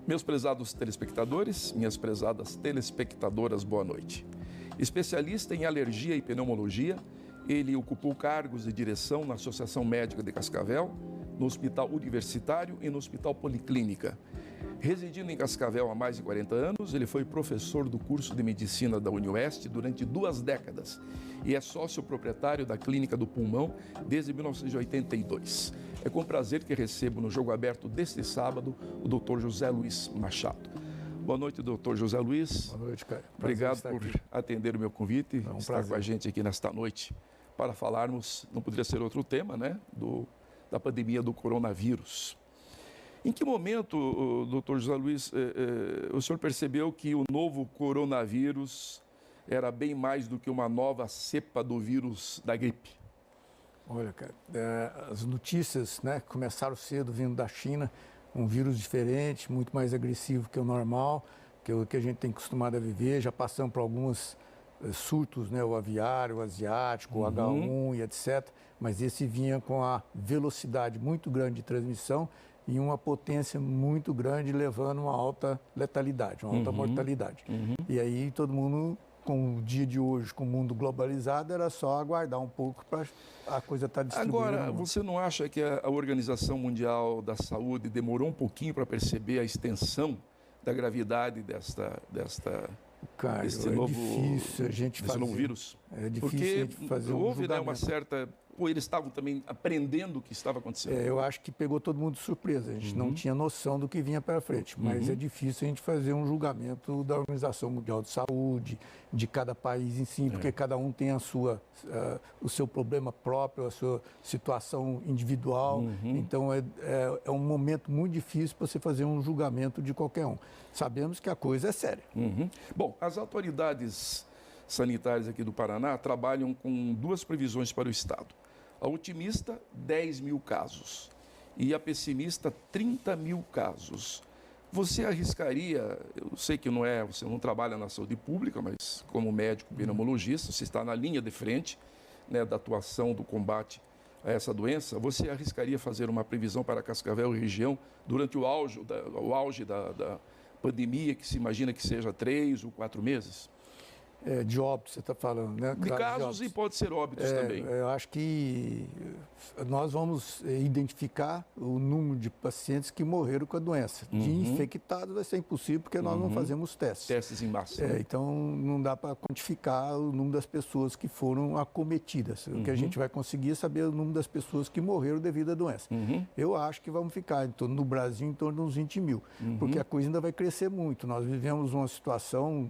Meus prezados telespectadores, minhas prezadas telespectadoras, boa noite. Especialista em alergia e pneumologia, ele ocupou cargos de direção na Associação Médica de Cascavel, no Hospital Universitário e no Hospital Policlínica. Residindo em Cascavel há mais de 40 anos, ele foi professor do curso de Medicina da UniOeste durante 2 décadas e é sócio proprietário da Clínica do Pulmão desde 1982. É com prazer que recebo no Jogo Aberto deste sábado o Dr. José Luiz Machado. Boa noite, doutor José Luiz. Boa noite, Caio. Obrigado por atender o meu convite e estar com a gente aqui nesta noite para falarmos, não poderia ser outro tema, né, da pandemia do coronavírus. Em que momento, doutor José Luiz, o senhor percebeu que o novo coronavírus era bem mais do que uma nova cepa do vírus da gripe? Olha, cara, as notícias, né, começaram cedo vindo da China, um vírus diferente, muito mais agressivo que o normal, que o que a gente tem acostumado a viver. Já passamos por alguns surtos, né, o aviário, o asiático, o H1 e etc. Mas esse vinha com a velocidade muito grande de transmissão e uma potência muito grande, levando uma alta letalidade, uma alta mortalidade. E aí todo mundo, com o dia de hoje, com o mundo globalizado, era só aguardar um pouco para a coisa estar distribuída. Agora, você não acha que a Organização Mundial da Saúde demorou um pouquinho para perceber a extensão da gravidade Cara, desse é novo, difícil a gente fazer, novo vírus? É difícil Porque a gente fazer houve, né, uma certa... eles estavam também aprendendo o que estava acontecendo. Eu acho que pegou todo mundo de surpresa. A gente não tinha noção do que vinha para frente. Mas é difícil a gente fazer um julgamento da Organização Mundial de Saúde, de cada país em si, porque cada um tem o seu problema próprio, a sua situação individual. Então é um momento muito difícil para você fazer um julgamento de qualquer um. Sabemos que a coisa é séria. Bom, as autoridades sanitárias aqui do Paraná trabalham com 2 previsões para o estado. A otimista, 10 mil casos. E a pessimista, 30 mil casos. Você arriscaria, eu sei que você não trabalha na saúde pública, mas como médico pneumologista, você está na linha de frente, né, da atuação do combate a essa doença. Você arriscaria fazer uma previsão para Cascavel e região durante o auge da pandemia, que se imagina que seja 3 ou 4 meses? De óbitos, você está falando, né? De casos e pode ser óbitos também. Eu acho que nós vamos identificar o número de pacientes que morreram com a doença. De infectados vai ser impossível, porque nós não fazemos testes. Testes em massa. Então, não dá para quantificar o número das pessoas que foram acometidas. O que a gente vai conseguir é saber o número das pessoas que morreram devido à doença. Eu acho que vamos ficar no Brasil em torno de uns 20 mil, porque a coisa ainda vai crescer muito. Nós vivemos uma situação,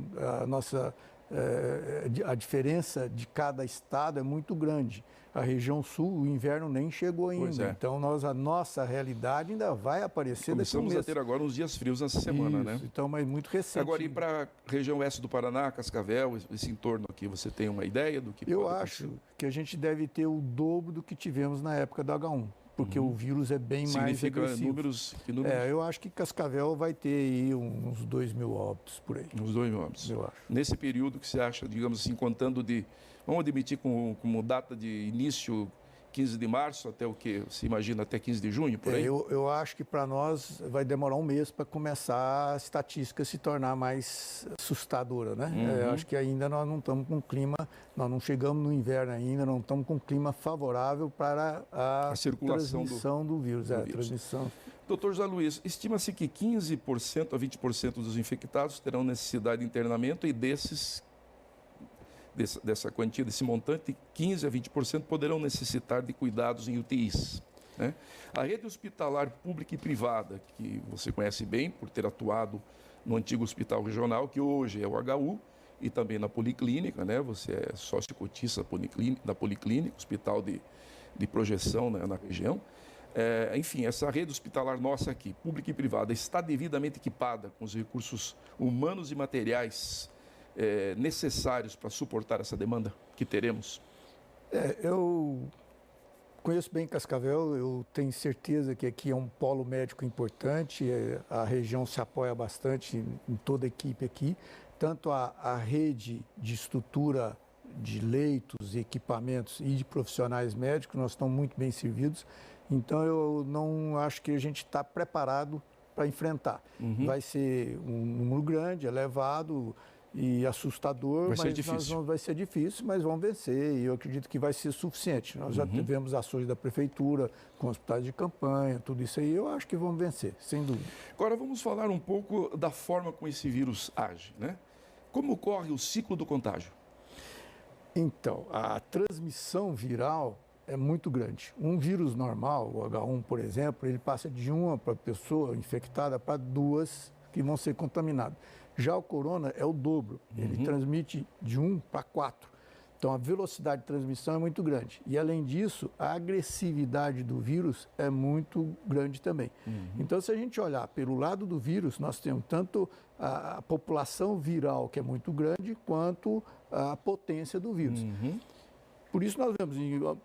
a diferença de cada estado é muito grande. A região sul, o inverno nem chegou ainda. Então, a nossa realidade ainda vai aparecer daqui a um mês. Começamos a ter agora uns dias frios nessa semana, né? Então, mas muito recente. Agora, e para a região oeste do Paraná, Cascavel, esse entorno aqui, você tem uma ideia do que Eu acho que a gente deve ter o dobro do que tivemos na época do H1. Porque o vírus é bem mais agressivo. Números? Eu acho que Cascavel vai ter aí uns 2 mil óbitos por aí. Uns 2 mil óbitos. Eu acho. Nesse período que você acha, digamos assim, contando vamos admitir como data de início 15 de março, até o que se imagina, até 15 de junho, por aí? Eu acho que para nós vai demorar um mês para começar a estatística se tornar mais assustadora, né? Eu acho que ainda nós não estamos com clima, nós não chegamos no inverno ainda, não estamos com clima favorável para a circulação transmissão do vírus. Transmissão. Doutor José Luiz, estima-se que 15% a 20% dos infectados terão necessidade de internamento e dessa quantia, desse montante, 15% a 20% poderão necessitar de cuidados em UTIs. Né? A rede hospitalar pública e privada, que você conhece bem por ter atuado no antigo hospital regional, que hoje é o HU, e também na Policlínica, né? Você é sócio cotista da Policlínica, hospital de projeção, né, na região. Enfim, essa rede hospitalar nossa aqui, pública e privada, está devidamente equipada com os recursos humanos e materiais necessários para suportar essa demanda que teremos? Eu conheço bem Cascavel, eu tenho certeza que aqui é um polo médico importante, a região se apoia bastante em toda a equipe aqui, tanto a rede de estrutura de leitos, equipamentos e de profissionais médicos, nós estamos muito bem servidos, então eu não acho que a gente está preparado para enfrentar. Vai ser um número grande, elevado e assustador, vai ser difícil, mas vamos vencer, e eu acredito que vai ser suficiente. Nós já tivemos ações da prefeitura, com hospitais de campanha, tudo isso aí, eu acho que vamos vencer, sem dúvida. Agora vamos falar um pouco da forma como esse vírus age, né? Como ocorre o ciclo do contágio? Então, a transmissão viral é muito grande. Um vírus normal, o H1, por exemplo, ele passa de uma pessoa infectada para duas que vão ser contaminadas. Já o corona é o dobro, ele transmite de 1 para 4. Então, a velocidade de transmissão é muito grande. E, além disso, a agressividade do vírus é muito grande também. Então, se a gente olhar pelo lado do vírus, nós temos tanto a população viral, que é muito grande, quanto a potência do vírus. Por isso nós vemos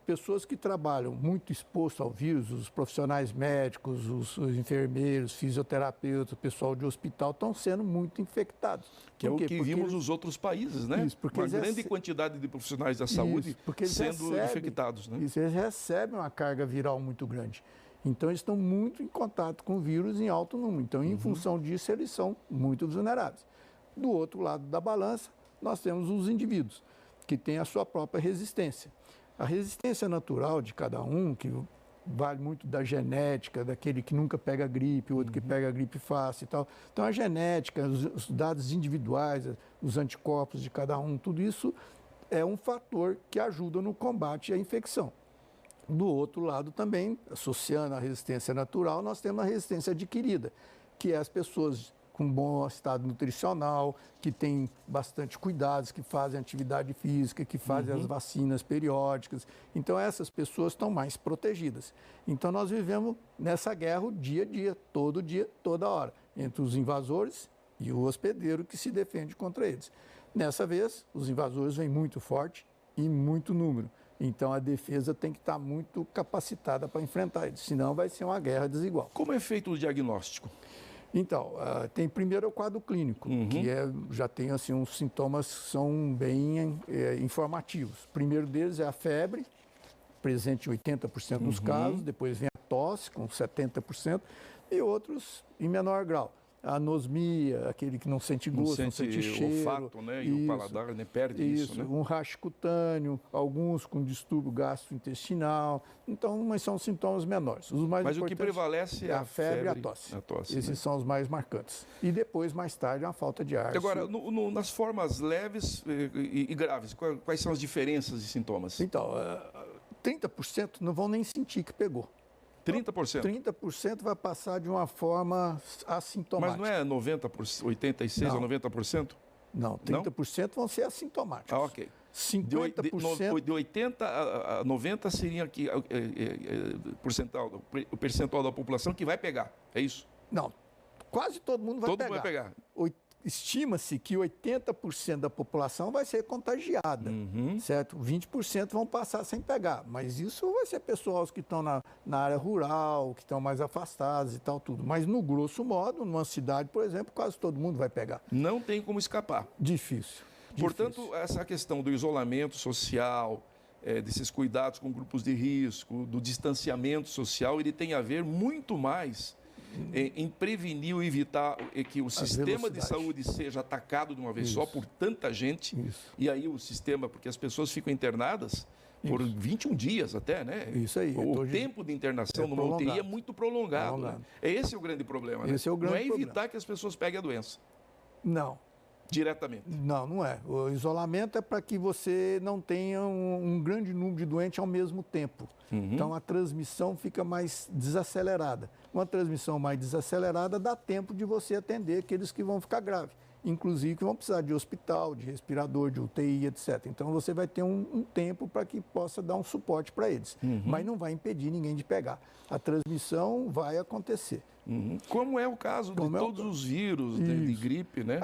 pessoas que trabalham muito expostas ao vírus, os profissionais médicos, os enfermeiros, fisioterapeutas, o pessoal de hospital estão sendo muito infectados. Que é o que vimos nos outros países, né? Isso, porque uma grande quantidade de profissionais da saúde sendo infectados, né? Isso, eles recebem uma carga viral muito grande. Então, eles estão muito em contato com o vírus em alto número. Então, em função disso, eles são muito vulneráveis. Do outro lado da balança, nós temos os indivíduos que têm a sua própria resistência. A resistência natural de cada um, que vale muito da genética, daquele que nunca pega gripe, o outro que pega gripe fácil e tal. Então, a genética, os dados individuais, os anticorpos de cada um, tudo isso é um fator que ajuda no combate à infecção. Do outro lado também, associando a resistência natural, nós temos a resistência adquirida, que é as pessoas com bom estado nutricional, que têm bastante cuidados, que fazem atividade física, que fazem as vacinas periódicas. Então, essas pessoas estão mais protegidas. Então, nós vivemos nessa guerra dia a dia, toda hora, entre os invasores e o hospedeiro que se defende contra eles. Nessa vez, os invasores vêm muito forte e em muito número. Então, a defesa tem que estar muito capacitada para enfrentar eles, senão vai ser uma guerra desigual. Como é feito o diagnóstico? Então, tem primeiro o quadro clínico, que já tem assim, uns sintomas que são bem informativos. O primeiro deles é a febre, presente em 80% dos casos, depois vem a tosse, com 70%, e outros em menor grau. A anosmia, aquele que não sente gosto, não sente cheiro. O olfato, né? E o paladar, né? Perde isso, né? Um racho cutâneo, alguns com distúrbio gastrointestinal. Então, mas são sintomas menores. Mas o que prevalece é a febre e a tosse. Esses né? são os mais marcantes. E depois, mais tarde, a falta de ar. Agora, nas formas leves e graves, quais são as diferenças de sintomas? Então, 30% não vão nem sentir que pegou. 30%? 30% vai passar de uma forma assintomática. Mas não é 86% a 90%? Não, 30% vão ser assintomáticos. Ah, ok. 50%... De 80% a 90% seria aqui, o percentual da população que vai pegar, é isso? Não, quase todo mundo vai pegar. Todo mundo vai pegar. Estima-se que 80% da população vai ser contagiada, certo? 20% vão passar sem pegar, mas isso vai ser pessoas que estão na área rural, que estão mais afastados e tal, tudo. Mas, no grosso modo, numa cidade, por exemplo, quase todo mundo vai pegar. Não tem como escapar. Difícil. Portanto, essa questão do isolamento social, desses cuidados com grupos de risco, do distanciamento social, ele tem a ver muito mais em prevenir ou evitar que o sistema de saúde seja atacado de uma vez só por tanta gente. E aí o sistema, porque as pessoas ficam internadas por 21 dias até, né? Isso aí. O tempo de internação numa UTI é muito prolongado. Né? Esse é o grande problema, né? Esse é o grande problema. Não é evitar que as pessoas peguem a doença. Não. Diretamente. Não é. O isolamento é para que você não tenha um grande número de doentes ao mesmo tempo. Então, a transmissão fica mais desacelerada. Uma transmissão mais desacelerada dá tempo de você atender aqueles que vão ficar graves, inclusive que vão precisar de hospital, de respirador, de UTI, etc. Então, você vai ter um tempo para que possa dar um suporte para eles. Mas não vai impedir ninguém de pegar. A transmissão vai acontecer. Como é o caso de todos os vírus de gripe, né?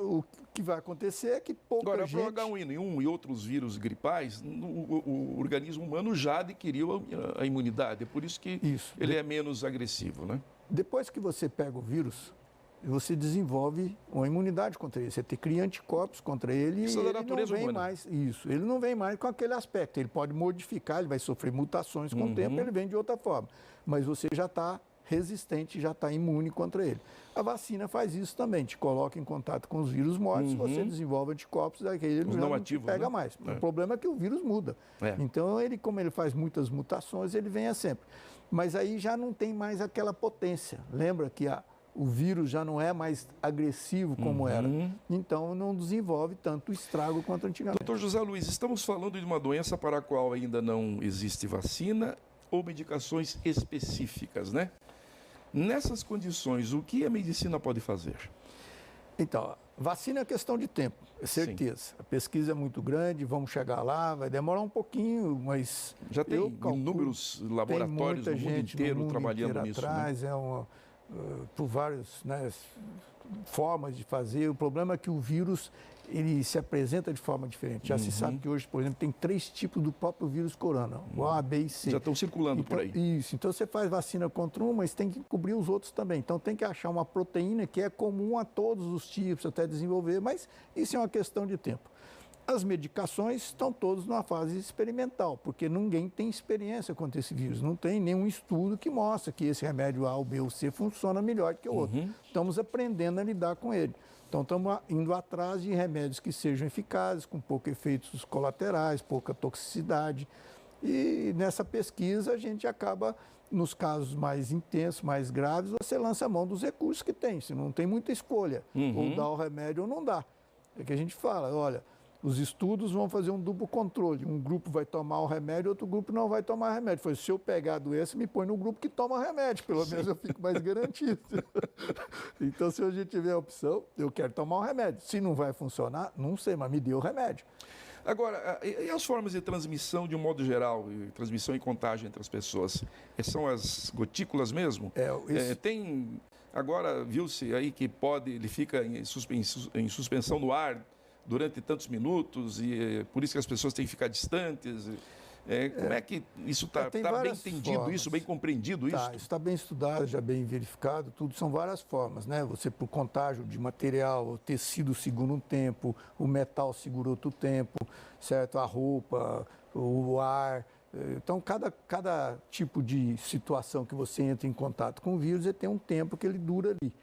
O que vai acontecer é que pouca gente... Agora, para o H1N1 e outros vírus gripais, o organismo humano já adquiriu a imunidade. É por isso que ele é menos agressivo, né? Depois que você pega o vírus, você desenvolve uma imunidade contra ele. Você cria anticorpos contra ele e ele não vem mais. Ele não vem mais com aquele aspecto. Ele pode modificar, ele vai sofrer mutações com o tempo, ele vem de outra forma. Mas você já está resistente, já está imune contra ele. A vacina faz isso também, te coloca em contato com os vírus mortos, você desenvolve anticorpos, daquele ele não não ativos, pega né? mais. O problema é que o vírus muda. Então, como ele faz muitas mutações, ele vem sempre. Mas aí já não tem mais aquela potência. Lembra que o vírus já não é mais agressivo como era. Então, não desenvolve tanto estrago quanto antigamente. Doutor José Luiz, estamos falando de uma doença para a qual ainda não existe vacina ou medicações específicas, né? Nessas condições, o que a medicina pode fazer? Então, vacina é questão de tempo, é certeza. Sim. A pesquisa é muito grande, vamos chegar lá, vai demorar um pouquinho, mas... Já tem inúmeros laboratórios no mundo inteiro trabalhando nisso, atrás, né? Por várias, né, formas de fazer. O problema é que o vírus, ele se apresenta de forma diferente. Já se sabe que hoje, por exemplo, tem 3 tipos do próprio vírus corona, o A, B e C. Já estão circulando então, por aí. Isso. Então, você faz vacina contra um, mas tem que cobrir os outros também. Então, tem que achar uma proteína que é comum a todos os tipos, até desenvolver, mas isso é uma questão de tempo. As medicações estão todas numa fase experimental, porque ninguém tem experiência contra esse vírus. Não tem nenhum estudo que mostra que esse remédio A, ou B ou C funciona melhor que o outro. Estamos aprendendo a lidar com ele. Então, estamos indo atrás de remédios que sejam eficazes, com poucos efeitos colaterais, pouca toxicidade. E nessa pesquisa, a gente acaba, nos casos mais intensos, mais graves, você lança a mão dos recursos que tem. Se não tem muita escolha, ou dá o remédio ou não dá. É que a gente fala, olha... Os estudos vão fazer um duplo controle. Um grupo vai tomar o remédio, outro grupo não vai tomar remédio. Se eu pegar a doença, me põe no grupo que toma remédio. Pelo menos eu fico mais garantido. Então, se a gente tiver a opção, eu quero tomar o remédio. Se não vai funcionar, não sei, mas me dê o remédio. Agora, e as formas de transmissão de um modo geral, transmissão e contágio entre as pessoas? São as gotículas mesmo? Tem, agora viu-se aí que ele fica em suspensão no ar durante tantos minutos e por isso que as pessoas têm que ficar distantes. Como é que isso está bem entendido, formas. Isso bem compreendido? Isso está bem estudado, já bem verificado, tudo são várias formas, né? Você, por contágio de material, o tecido segura um tempo, o metal segura outro tempo, certo? A roupa, o ar. Então, cada tipo de situação que você entra em contato com o vírus, ele tem um tempo que ele dura ali.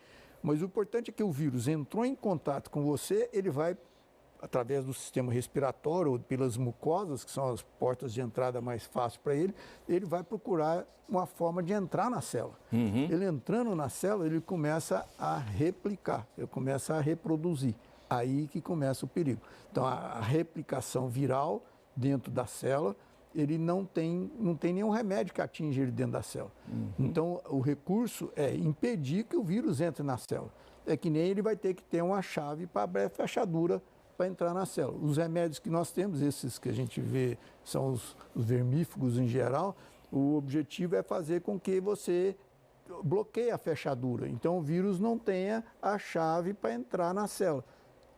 Mas o importante é que o vírus entrou em contato com você, ele vai através do sistema respiratório ou pelas mucosas, que são as portas de entrada mais fáceis para ele, ele vai procurar uma forma de entrar na célula. Ele entrando na célula, ele começa a replicar, ele começa a reproduzir. Aí que começa o perigo. Então, a replicação viral dentro da célula, ele não tem nenhum remédio que atinja ele dentro da célula. Então, o recurso é impedir que o vírus entre na célula. É que nem ele vai ter que ter uma chave para abrir a fechadura para entrar na célula. Os remédios que nós temos, esses que a gente vê, são os vermífugos em geral, o objetivo é fazer com que você bloqueie a fechadura. Então, o vírus não tenha a chave para entrar na célula.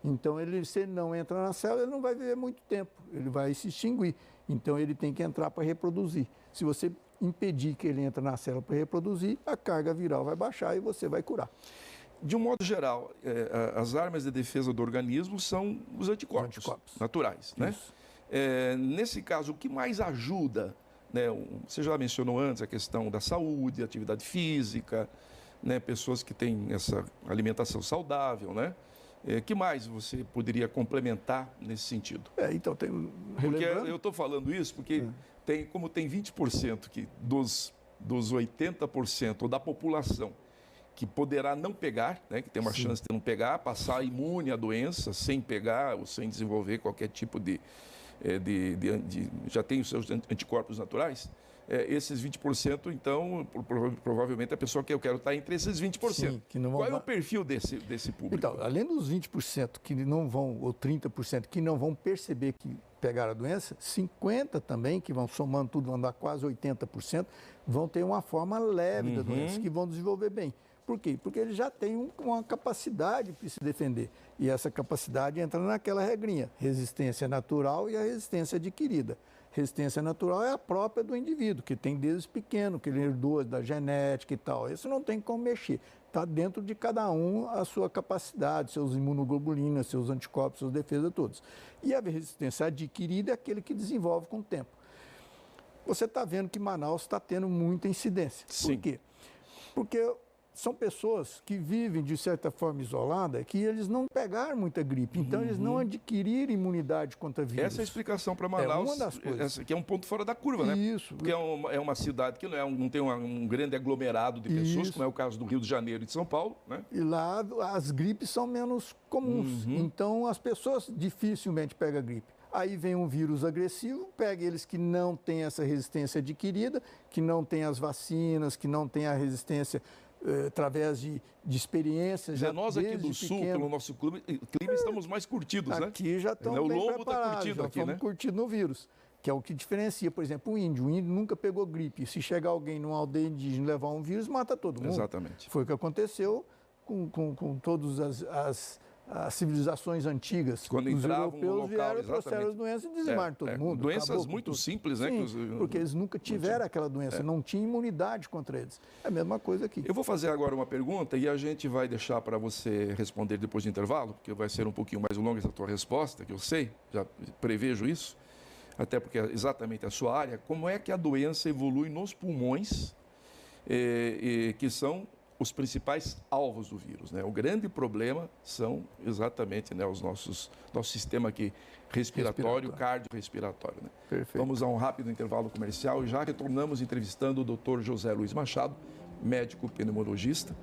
Então, se ele não entra na célula, ele não vai viver muito tempo, ele vai se extinguir. Então, ele tem que entrar para reproduzir. Se você impedir que ele entre na célula para reproduzir, a carga viral vai baixar e você vai curar. De um modo geral, as armas de defesa do organismo são os anticorpos naturais, né? Nesse caso, o que mais ajuda, né? Você já mencionou antes a questão da saúde, atividade física, né? Pessoas que têm essa alimentação saudável, né? Que mais você poderia complementar nesse sentido? Então tem... Porque eu estou falando isso porque como tem 20% dos 80% da população que poderá não pegar, né, que tem uma chance de não pegar, passar imune à doença sem pegar ou sem desenvolver qualquer tipo já tem os seus anticorpos naturais, esses 20%, então, provavelmente a pessoa que eu quero estar entre esses 20%. Sim, que não vão... Qual é o perfil desse público? Então, além dos 20% que não vão, ou 30% que não vão perceber que pegaram a doença, 50% também, que vão somando tudo, vão dar quase 80%, vão ter uma forma leve da doença, que vão desenvolver bem. Por quê? Porque ele já tem uma capacidade para se defender. E essa capacidade entra naquela regrinha, resistência natural e a resistência adquirida. Resistência natural é a própria do indivíduo, que tem desde pequeno, que ele herdou da genética e tal. Isso não tem como mexer. Está dentro de cada um a sua capacidade, seus imunoglobulinas, seus anticorpos, suas defesas todas. E a resistência adquirida é aquele que desenvolve com o tempo. Você está vendo que Manaus está tendo muita incidência. Sim. Por quê? Porque são pessoas que vivem, de certa forma, isolada, que eles não pegaram muita gripe, então eles não adquiriram imunidade contra vírus. Essa é a explicação para Manaus, uma das coisas. que é um ponto fora da curva, né? Isso. Porque é uma cidade que não tem um grande aglomerado de pessoas, Isso. como é o caso do Rio de Janeiro e de São Paulo, né? E lá as gripes são menos comuns, então as pessoas dificilmente pegam gripe. Aí vem um vírus agressivo, pega eles que não têm essa resistência adquirida, que não têm as vacinas, que não têm a resistência através de experiências. Já nós aqui do Sul, pelo nosso clima, estamos mais curtidos, né? Aqui já estão o bem lombo está preparados, curtido já aqui, né? estamos curtindo o vírus, que é o que diferencia, por exemplo, o índio. O índio nunca pegou gripe. Se chegar alguém numa aldeia indígena e levar um vírus, mata todo mundo. Exatamente. Foi o que aconteceu com todas as civilizações antigas. Quando os entravam europeus no local, vieram, trouxeram exatamente. as doenças e dizimaram todo mundo. Doenças acabou muito tudo. simples, né? Sim, porque eles nunca tiveram aquela doença, não tinham imunidade contra eles. É a mesma coisa aqui. Eu vou fazer agora uma pergunta e a gente vai deixar para você responder depois do intervalo, porque vai ser um pouquinho mais longa essa tua resposta, que eu sei, já prevejo isso, até porque é exatamente a sua área. Como é que a doença evolui nos pulmões, que são os principais alvos do vírus, né? O grande problema são exatamente, né, nosso sistema aqui respiratório, cardiorrespiratório, né? Perfeito. Vamos a um rápido intervalo comercial e já retornamos entrevistando o Dr. José Luiz Machado, médico pneumologista,